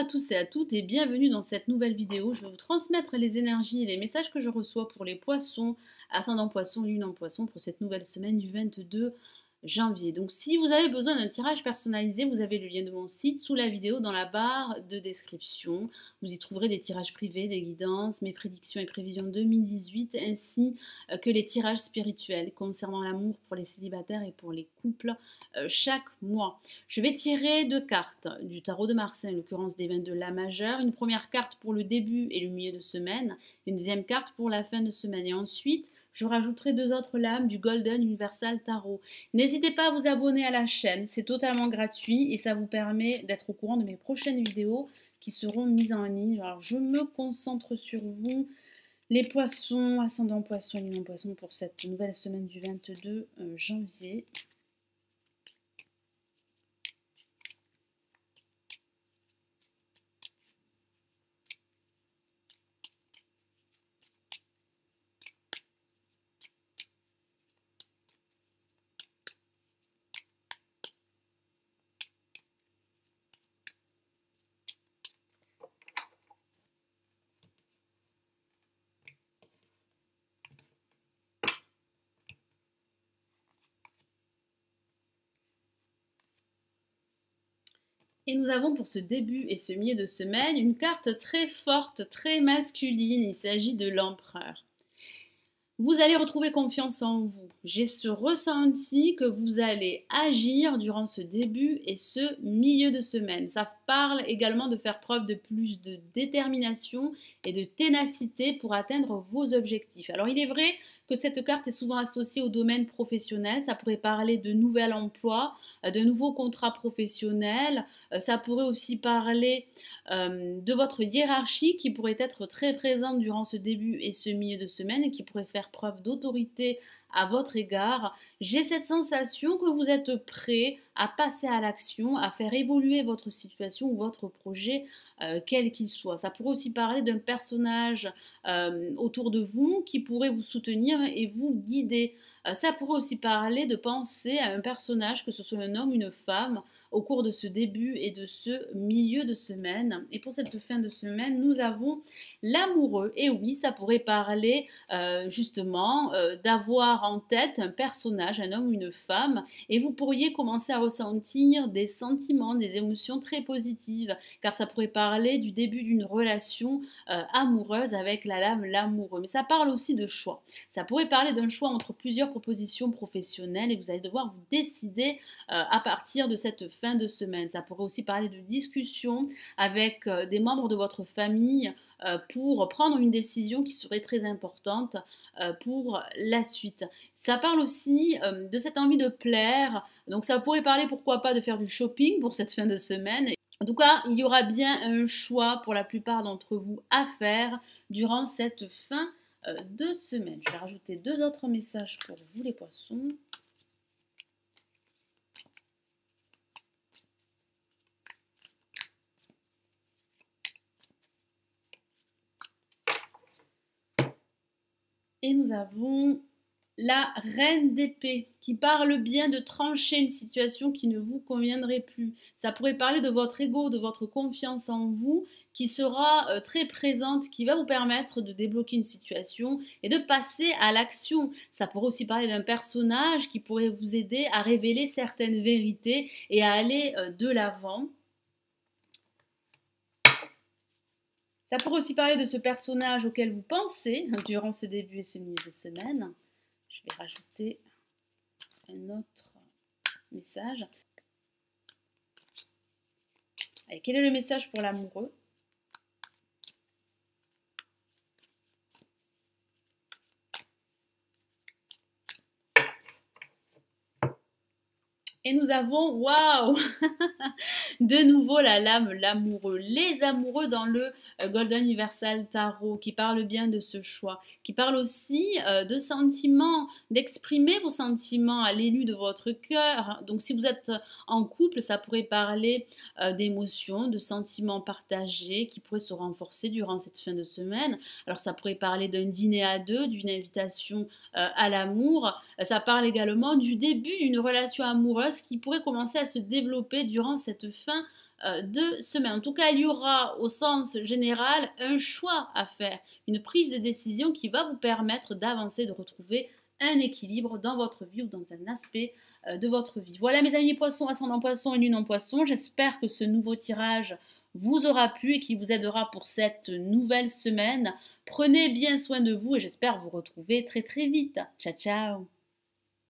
à tous et à toutes et bienvenue dans cette nouvelle vidéo. Je vais vous transmettre les énergies et les messages que je reçois pour les poissons, ascendant poisson, lune en poisson pour cette nouvelle semaine du 22 janvier. Donc si vous avez besoin d'un tirage personnalisé, vous avez le lien de mon site sous la vidéo dans la barre de description. Vous y trouverez des tirages privés, des guidances, mes prédictions et prévisions 2018 ainsi que les tirages spirituels concernant l'amour pour les célibataires et pour les couples chaque mois. Je vais tirer deux cartes du tarot de Marseille, en l'occurrence des 22 La majeure. Une première carte pour le début et le milieu de semaine, une deuxième carte pour la fin de semaine. Et ensuite, je rajouterai deux autres lames du Golden Universal Tarot. N'hésitez pas à vous abonner à la chaîne, c'est totalement gratuit et ça vous permet d'être au courant de mes prochaines vidéos qui seront mises en ligne. Alors je me concentre sur vous, les poissons, ascendant poisson, lune en poisson pour cette nouvelle semaine du 22 janvier. Et nous avons pour ce début et ce milieu de semaine une carte très forte, très masculine. Il s'agit de l'empereur. Vous allez retrouver confiance en vous. J'ai ce ressenti que vous allez agir durant ce début et ce milieu de semaine. Ça parle également de faire preuve de plus de détermination et de ténacité pour atteindre vos objectifs. Alors il est vrai que cette carte est souvent associée au domaine professionnel. Ça pourrait parler de nouvel emploi, de nouveaux contrats professionnels. Ça pourrait aussi parler de votre hiérarchie qui pourrait être très présente durant ce début et ce milieu de semaine et qui pourrait faire preuve d'autorité à votre égard. J'ai cette sensation que vous êtes prêt à passer à l'action, à faire évoluer votre situation ou votre projet, quel qu'il soit. Ça pourrait aussi parler d'un personnage autour de vous qui pourrait vous soutenir et vous guider. Ça pourrait aussi parler de penser à un personnage, que ce soit un homme, une femme, au cours de ce début et de ce milieu de semaine. Et pour cette fin de semaine, nous avons l'amoureux. Et oui, ça pourrait parler justement d'avoir en tête un personnage, un homme ou une femme, et vous pourriez commencer à ressentir des sentiments, des émotions très positives, car ça pourrait parler du début d'une relation amoureuse avec la lame l'amoureux. Mais ça parle aussi de choix. Ça pourrait parler d'un choix entre plusieurs propositions professionnelles et vous allez devoir vous décider à partir de cette fin de semaine. Ça pourrait aussi parler de discussions avec des membres de votre famille pour prendre une décision qui serait très importante pour la suite. Ça parle aussi de cette envie de plaire. Donc ça pourrait parler, pourquoi pas, de faire du shopping pour cette fin de semaine. En tout cas, il y aura bien un choix pour la plupart d'entre vous à faire durant cette fin de semaine. Je vais rajouter deux autres messages pour vous les poissons. Et nous avons la reine d'épée qui parle bien de trancher une situation qui ne vous conviendrait plus. Ça pourrait parler de votre ego, de votre confiance en vous qui sera très présente, qui va vous permettre de débloquer une situation et de passer à l'action. Ça pourrait aussi parler d'un personnage qui pourrait vous aider à révéler certaines vérités et à aller de l'avant. Ça pourrait aussi parler de ce personnage auquel vous pensez durant ce début et ce milieu de semaine. Je vais rajouter un autre message. Allez, quel est le message pour l'amoureux ? Et nous avons, waouh, de nouveau la lame, l'amoureux. Les amoureux dans le Golden Universal Tarot qui parle bien de ce choix, qui parle aussi de sentiments, d'exprimer vos sentiments à l'élu de votre cœur. Donc si vous êtes en couple, ça pourrait parler d'émotions, de sentiments partagés qui pourraient se renforcer durant cette fin de semaine. Alors ça pourrait parler d'un dîner à deux, d'une invitation à l'amour. Ça parle également du début d'une relation amoureuse qui pourrait commencer à se développer durant cette fin de semaine. En tout cas, il y aura au sens général un choix à faire, une prise de décision qui va vous permettre d'avancer, de retrouver un équilibre dans votre vie ou dans un aspect de votre vie. Voilà mes amis poissons, ascendant poisson et lune en poisson. J'espère que ce nouveau tirage vous aura plu et qui vous aidera pour cette nouvelle semaine. Prenez bien soin de vous et j'espère vous retrouver très très vite. Ciao ciao.